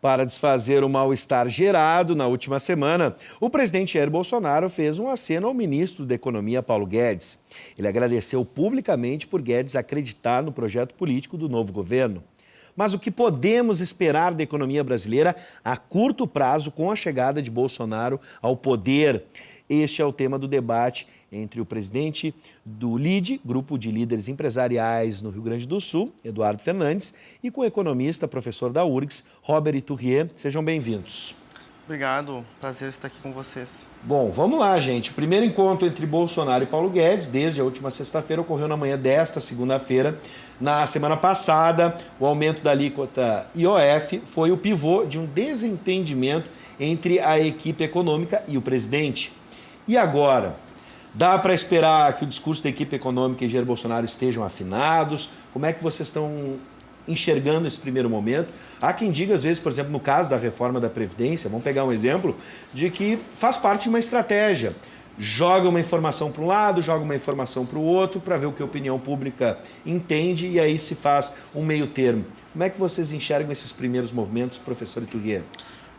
Para desfazer o mal-estar gerado na última semana, o presidente Jair Bolsonaro fez um aceno ao ministro da Economia, Paulo Guedes. Ele agradeceu publicamente por Guedes acreditar no projeto político do novo governo. Mas o que podemos esperar da economia brasileira a curto prazo com a chegada de Bolsonaro ao poder? Este é o tema do debate entre o presidente do LIDE, Grupo de Líderes Empresariais no Rio Grande do Sul, Eduardo Fernandes, e com o economista, professor da URGS, Robert Iturrier. Sejam bem-vindos. Obrigado, prazer estar aqui com vocês. Bom, vamos lá, gente. O primeiro encontro entre Bolsonaro e Paulo Guedes, desde a última sexta-feira, ocorreu na manhã desta segunda-feira. Na semana passada, o aumento da alíquota IOF foi o pivô de um desentendimento entre a equipe econômica e o presidente. E agora? Dá para esperar que o discurso da equipe econômica e Jair Bolsonaro estejam afinados? Como é que vocês estão enxergando esse primeiro momento? Há quem diga, às vezes, por exemplo, no caso da reforma da Previdência, vamos pegar um exemplo, de que faz parte de uma estratégia. Joga uma informação para um lado, joga uma informação para o outro, para ver o que a opinião pública entende, e aí se faz um meio termo. Como é que vocês enxergam esses primeiros movimentos, professor Iturrier?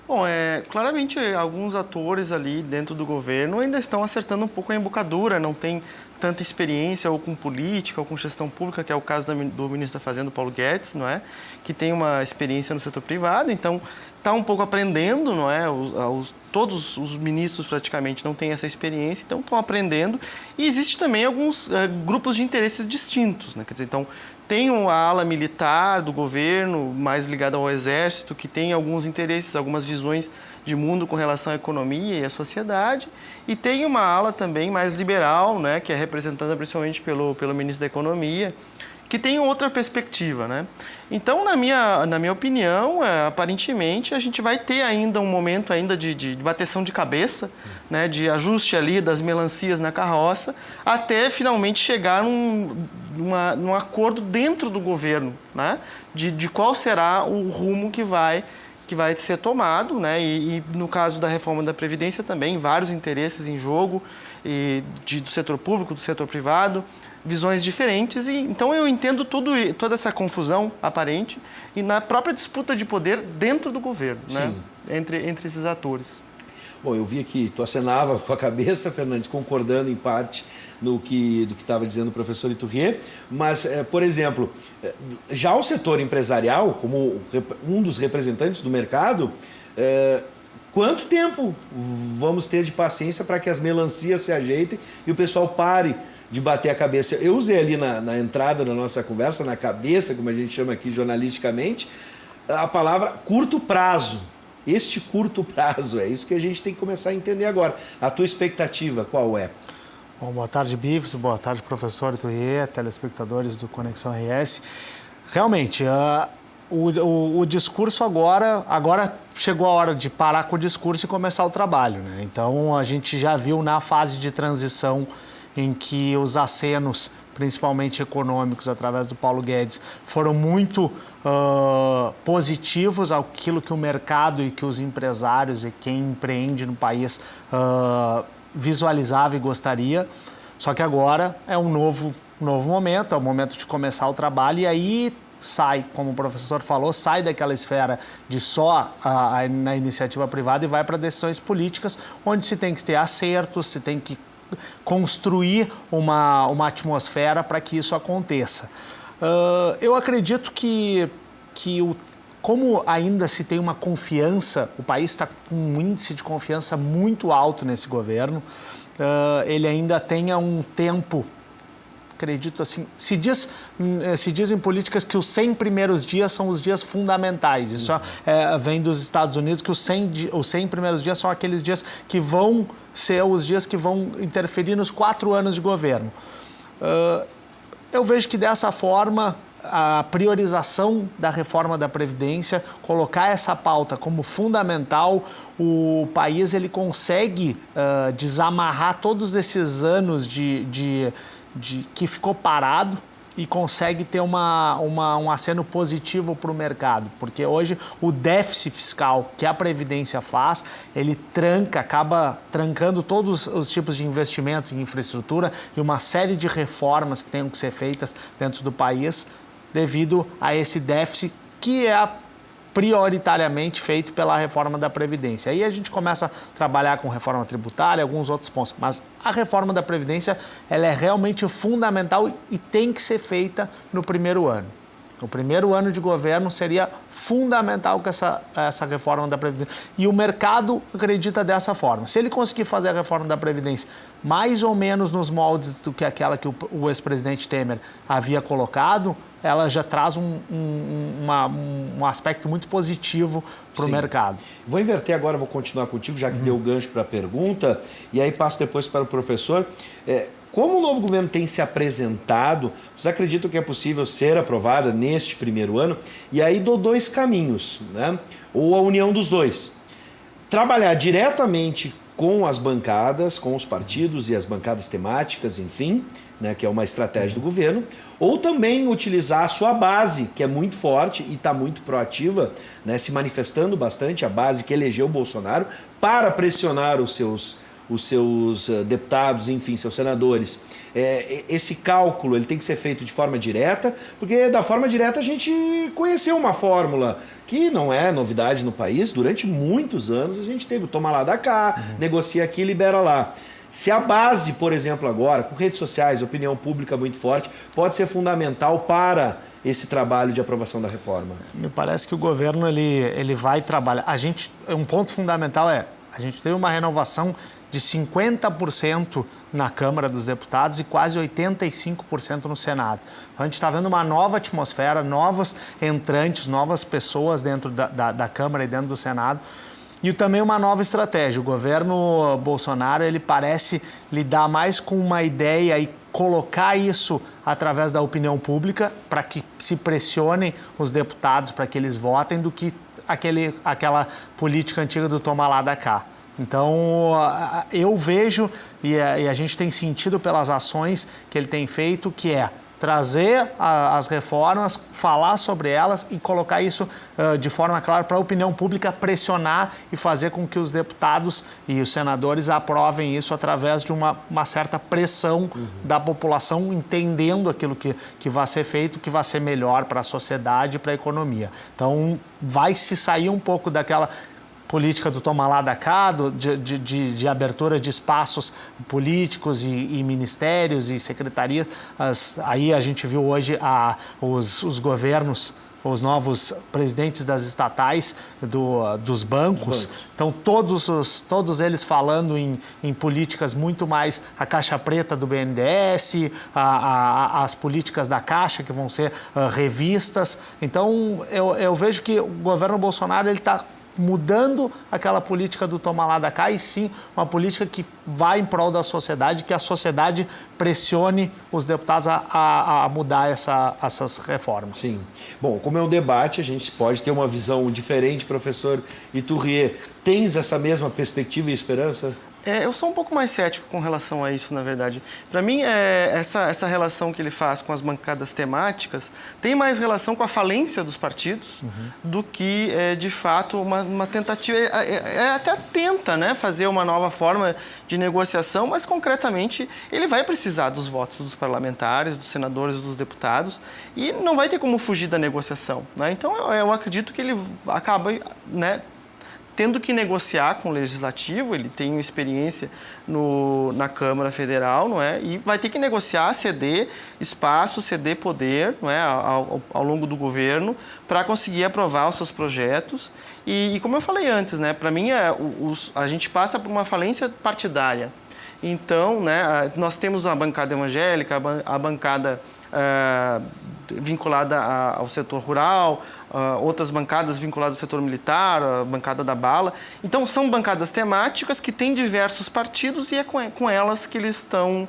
Bom, claramente alguns atores ali dentro do governo ainda estão acertando um pouco a embocadura, não tem tanta experiência ou com política ou com gestão pública, que é o caso do ministro da Fazenda, Paulo Guedes, não é? Que tem uma experiência no setor privado, então está um pouco aprendendo, não é? Todos os ministros praticamente não têm essa experiência, então estão aprendendo. E existe também alguns grupos de interesses distintos, né? Quer dizer, então tem a ala militar do governo, mais ligada ao exército, que tem alguns interesses, algumas visões de mundo com relação à economia e à sociedade. E tem uma ala também mais liberal, né, que é representada principalmente pelo ministro da Economia, que tem outra perspectiva, né? Então, na minha opinião, aparentemente, a gente vai ter ainda um momento ainda de bateção de cabeça, né, de ajuste ali das melancias na carroça, até finalmente chegar num acordo dentro do governo, né, de qual será o rumo que vai ser tomado, né? E no caso da reforma da Previdência também, vários interesses em jogo, do setor público, do setor privado, visões diferentes. E então eu entendo toda essa confusão aparente e na própria disputa de poder dentro do governo, né? Entre esses atores. Bom, eu vi aqui, tu acenava com a cabeça, Fernandes, concordando em parte do que estava dizendo o professor Iturrier, mas, por exemplo, já o setor empresarial, como um dos representantes do mercado, quanto tempo vamos ter de paciência para que as melancias se ajeitem e o pessoal pare de bater a cabeça? Eu usei ali na entrada da nossa conversa, na cabeça, como a gente chama aqui jornalisticamente, a palavra curto prazo. Este curto prazo, é isso que a gente tem que começar a entender agora. A tua expectativa, qual é? Bom, boa tarde, Bifes, boa tarde, professor Iturrier, telespectadores do Conexão RS. Realmente, o discurso agora chegou a hora de parar com o discurso e começar o trabalho, né? Então, a gente já viu na fase de transição em que os acenos, principalmente econômicos, através do Paulo Guedes, foram muito positivos àquilo que o mercado e que os empresários e quem empreende no país visualizava e gostaria. Só que agora é um novo momento, é o momento de começar o trabalho e aí sai, como o professor falou, sai daquela esfera de só na iniciativa privada e vai para decisões políticas, onde se tem que ter acertos, se tem que construir uma atmosfera para que isso aconteça. Eu acredito que como ainda se tem uma confiança, o país está com um índice de confiança muito alto nesse governo, ele ainda tenha um tempo, acredito assim, se diz em políticas que os 100 primeiros dias são os dias fundamentais. Isso vem dos Estados Unidos, que os 100 primeiros dias são aqueles dias que vão ser os dias que vão interferir nos 4 anos de governo. Eu vejo que dessa forma a priorização da reforma da Previdência, colocar essa pauta como fundamental, o país ele consegue desamarrar todos esses anos que ficou parado e consegue ter um aceno positivo para o mercado, porque hoje o déficit fiscal que a Previdência faz, ele acaba trancando todos os tipos de investimentos em infraestrutura e uma série de reformas que tenham que ser feitas dentro do país devido a esse déficit que é prioritariamente feito pela reforma da Previdência. Aí a gente começa a trabalhar com reforma tributária, alguns outros pontos, mas a reforma da Previdência ela é realmente fundamental e tem que ser feita no primeiro ano. O primeiro ano de governo seria fundamental com essa reforma da Previdência. E o mercado acredita dessa forma. Se ele conseguir fazer a reforma da Previdência mais ou menos nos moldes do que aquela que o ex-presidente Temer havia colocado, ela já traz um aspecto muito positivo para o mercado. Vou inverter agora, vou continuar contigo, já que deu o gancho para a pergunta, e aí passo depois para o professor. Como o novo governo tem se apresentado, vocês acreditam que é possível ser aprovada neste primeiro ano? E aí dou dois caminhos, né? Ou a união dos dois. Trabalhar diretamente com as bancadas, com os partidos e as bancadas temáticas, enfim, né, que é uma estratégia do governo, ou também utilizar a sua base, que é muito forte e está muito proativa, né, se manifestando bastante, a base que elegeu o Bolsonaro, para pressionar os seus deputados, enfim, seus senadores. Esse cálculo ele tem que ser feito de forma direta, porque da forma direta a gente conheceu uma fórmula que não é novidade no país. Durante muitos anos a gente teve o toma lá da cá, negocia aqui, libera lá. Se a base, por exemplo, agora, com redes sociais, opinião pública muito forte, pode ser fundamental para esse trabalho de aprovação da reforma. Me parece que o governo ele vai trabalhar. Um ponto fundamental a gente teve uma renovação de 50% na Câmara dos Deputados e quase 85% no Senado. Então, a gente está vendo uma nova atmosfera, novos entrantes, novas pessoas dentro da Câmara e dentro do Senado. E também uma nova estratégia. O governo Bolsonaro ele parece lidar mais com uma ideia e colocar isso através da opinião pública para que se pressionem os deputados para que eles votem do que aquela política antiga do toma lá da cá. Então, eu vejo e a gente tem sentido pelas ações que ele tem feito, que é trazer as reformas, falar sobre elas e colocar isso de forma clara para a opinião pública pressionar e fazer com que os deputados e os senadores aprovem isso através de uma certa pressão da população, entendendo aquilo que vai ser feito, que vai ser melhor para a sociedade e para a economia. Então, vai se sair um pouco daquela política do toma lá da cá, de abertura de espaços políticos e ministérios e secretarias. Aí a gente viu hoje os governos, os novos presidentes das estatais dos bancos. Então, todos eles falando em políticas muito mais a caixa preta do BNDES, as políticas da Caixa que vão ser revistas. Então, eu vejo que o governo Bolsonaro ele está mudando aquela política do toma lá da cá e sim uma política que vai em prol da sociedade, que a sociedade pressione os deputados a mudar essas reformas. Sim. Bom, como é um debate, a gente pode ter uma visão diferente, professor Iturrier. Tens essa mesma perspectiva e esperança? Eu sou um pouco mais cético com relação a isso, na verdade. Para mim, essa relação que ele faz com as bancadas temáticas tem mais relação com a falência dos partidos do que, de fato, uma tentativa. Até tenta, né, fazer uma nova forma de negociação, mas, concretamente, ele vai precisar dos votos dos parlamentares, dos senadores e dos deputados e não vai ter como fugir da negociação, né? Então, eu acredito que ele acaba, né, tendo que negociar com o Legislativo. Ele tem experiência na Câmara Federal, não é? E vai ter que negociar, ceder espaço, ceder poder, não é? ao longo do governo para conseguir aprovar os seus projetos. E como eu falei antes, né? Para mim, a gente passa por uma falência partidária. Então, né, nós temos a bancada evangélica, a bancada vinculada ao setor rural, outras bancadas vinculadas ao setor militar, a bancada da bala. Então, são bancadas temáticas que têm diversos partidos e é com elas que eles estão,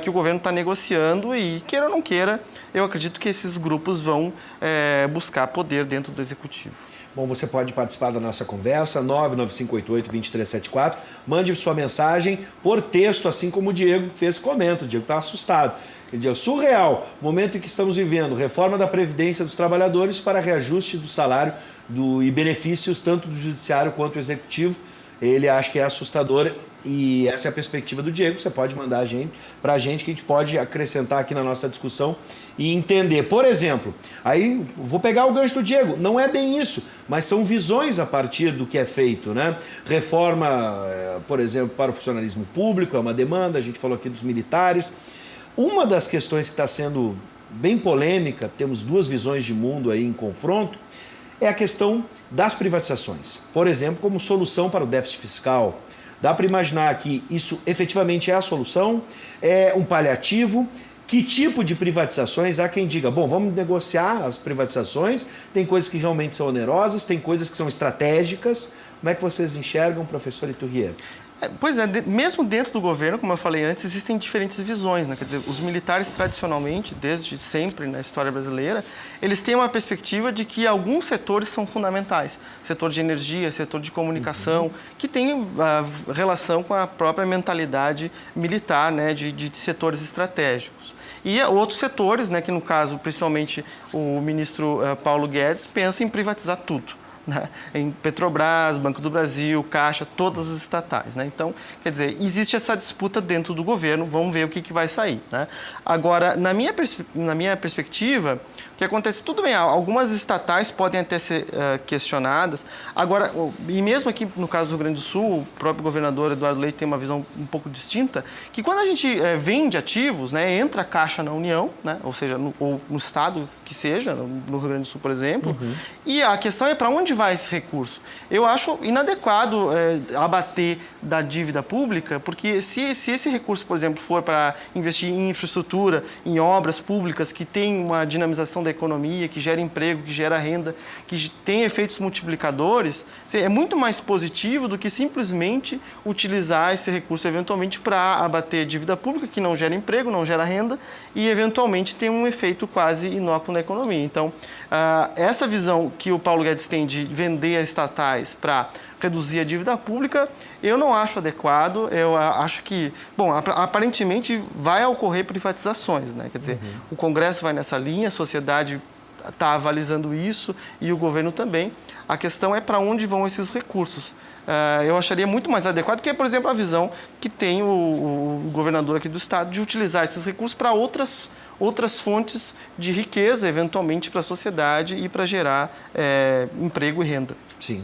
que o governo está negociando e, queira ou não queira, eu acredito que esses grupos vão buscar poder dentro do Executivo. Bom, você pode participar da nossa conversa, 99588-2374. Mande sua mensagem por texto, assim como o Diego fez comento. O Diego está assustado. Ele diz, surreal, momento em que estamos vivendo, reforma da Previdência dos Trabalhadores para reajuste do salário e benefícios tanto do Judiciário quanto do Executivo. Ele acha que é assustador E essa é a perspectiva do Diego. Você pode mandar para a gente que a gente pode acrescentar aqui na nossa discussão e entender. Por exemplo, aí vou pegar o gancho do Diego. Não é bem isso, mas são visões a partir do que é feito, né? Reforma, por exemplo, para o funcionalismo público é uma demanda. A gente falou aqui dos militares. Uma das questões que está sendo bem polêmica, temos duas visões de mundo aí em confronto, é a questão das privatizações. Por exemplo, como solução para o déficit fiscal. Dá para imaginar que isso efetivamente é a solução, é um paliativo. Que tipo de privatizações? Há quem diga, bom, vamos negociar as privatizações, tem coisas que realmente são onerosas, tem coisas que são estratégicas. Como é que vocês enxergam, professor Iturrier? Pois é, mesmo dentro do governo, como eu falei antes, existem diferentes visões, né? Quer dizer, os militares tradicionalmente, desde sempre na história brasileira, eles têm uma perspectiva de que alguns setores são fundamentais. Setor de energia, setor de comunicação, que tem relação com a própria mentalidade militar, né? de setores estratégicos. E outros setores, né? Que no caso, principalmente o ministro Paulo Guedes, pensa em privatizar tudo. Né? Em Petrobras, Banco do Brasil, Caixa, todas as estatais. Né? Então, quer dizer, existe essa disputa dentro do governo, vamos ver o que vai sair. Né? Agora, na minha perspectiva, o que acontece, tudo bem, algumas estatais podem até ser questionadas, agora, e mesmo aqui no caso do Rio Grande do Sul, o próprio governador Eduardo Leite tem uma visão um pouco distinta, que quando a gente vende ativos, né, entra a Caixa na União, né, ou seja, ou no estado que seja, no Rio Grande do Sul, por exemplo, e a questão é para onde vai esse recurso. Eu acho inadequado abater da dívida pública, porque se esse recurso, por exemplo, for para investir em infraestrutura, em obras públicas que tem uma dinamização da economia, que gera emprego, que gera renda, que tem efeitos multiplicadores, é muito mais positivo do que simplesmente utilizar esse recurso eventualmente para abater dívida pública, que não gera emprego, não gera renda e eventualmente tem um efeito quase inócuo na economia. Então, essa visão que o Paulo Guedes tem de vender as estatais para reduzir a dívida pública, eu não acho adequado. Eu acho que, bom, aparentemente vai ocorrer privatizações, né? Quer dizer, o Congresso vai nessa linha, a sociedade está avalizando isso e o governo também. A questão é para onde vão esses recursos. Eu acharia muito mais adequado que, por exemplo, a visão que tem o governador aqui do estado de utilizar esses recursos para outras fontes de riqueza, eventualmente para a sociedade e para gerar emprego e renda. Sim.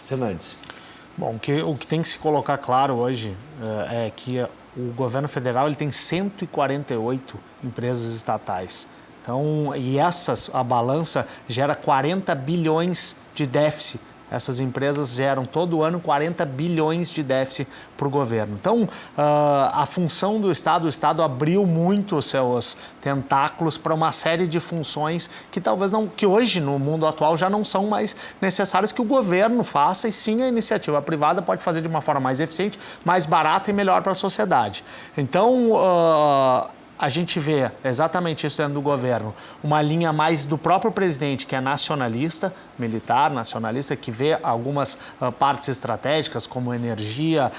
Fernandes. Bom, o que tem que se colocar claro hoje é que o governo federal ele tem 148 empresas estatais. Então, a balança gera 40 bilhões de déficit. Essas empresas geram todo ano 40 bilhões de déficit para o governo. Então, a função do Estado, o Estado abriu muito os seus tentáculos para uma série de funções que talvez não, que hoje no mundo atual já não são mais necessárias que o governo faça, e sim a iniciativa privada pode fazer de uma forma mais eficiente, mais barata e melhor para a sociedade. Então, a gente vê exatamente isso dentro do governo, uma linha mais do próprio presidente, que é nacionalista, militar, nacionalista, que vê algumas partes estratégicas, como energia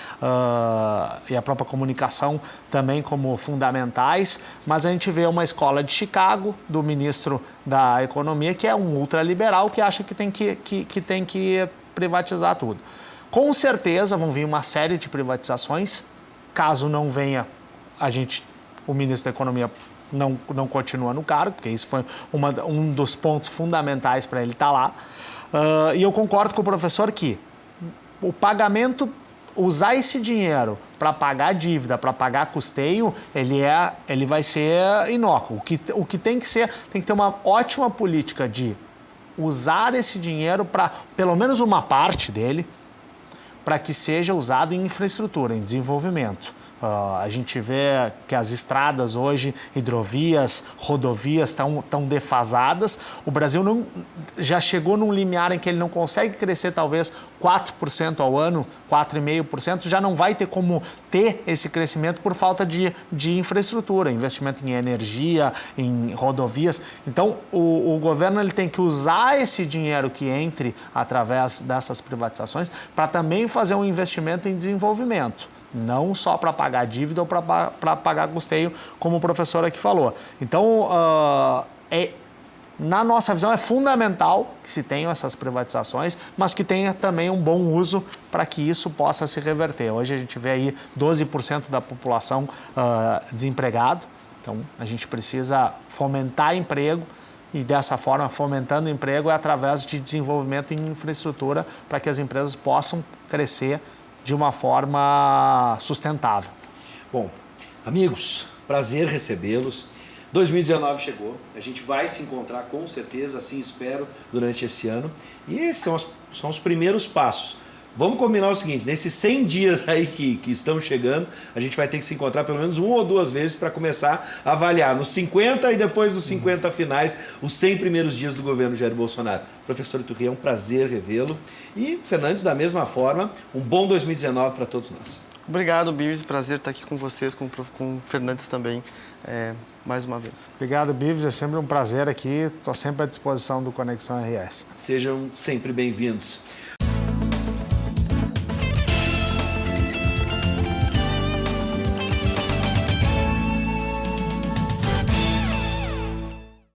e a própria comunicação também como fundamentais, mas a gente vê uma escola de Chicago, do ministro da Economia, que é um ultraliberal, que acha que tem que privatizar tudo. Com certeza vão vir uma série de privatizações, caso não venha, o ministro da Economia não continua no cargo, porque isso foi um dos pontos fundamentais para ele estar lá. E eu concordo com o professor que o pagamento, usar esse dinheiro para pagar dívida, para pagar custeio, ele vai ser inócuo. O que tem que ter uma ótima política de usar esse dinheiro para, pelo menos uma parte dele, para que seja usado em infraestrutura, em desenvolvimento. A gente vê que as estradas hoje, hidrovias, rodovias estão defasadas. O Brasil já chegou num limiar em que ele não consegue crescer talvez 4% ao ano, 4,5%, já não vai ter como ter esse crescimento por falta de infraestrutura, investimento em energia, em rodovias. Então, o governo ele tem que usar esse dinheiro que entre através dessas privatizações para também fazer um investimento em desenvolvimento. Não só para pagar dívida ou para pagar custeio, como o professor aqui falou. Então, na nossa visão, é fundamental que se tenham essas privatizações, mas que tenha também um bom uso para que isso possa se reverter. Hoje a gente vê aí 12% da população desempregado, então a gente precisa fomentar emprego e dessa forma, fomentando emprego é através de desenvolvimento em infraestrutura para que as empresas possam crescer de uma forma sustentável. Bom, amigos, prazer recebê-los. 2019 chegou, a gente vai se encontrar com certeza, assim espero, durante esse ano. E esses são os primeiros passos. Vamos combinar o seguinte, nesses 100 dias aí que estão chegando, a gente vai ter que se encontrar pelo menos 1 ou 2 vezes para começar a avaliar nos 50 e depois dos 50 finais, os 100 primeiros dias do governo Jair Bolsonaro. Professor Iturri, é um prazer revê-lo. E, Fernandes, da mesma forma, um bom 2019 para todos nós. Obrigado, Bives. Prazer estar aqui com vocês, com o Fernandes também, mais uma vez. Obrigado, Bives. É sempre um prazer aqui. Estou sempre à disposição do Conexão RS. Sejam sempre bem-vindos.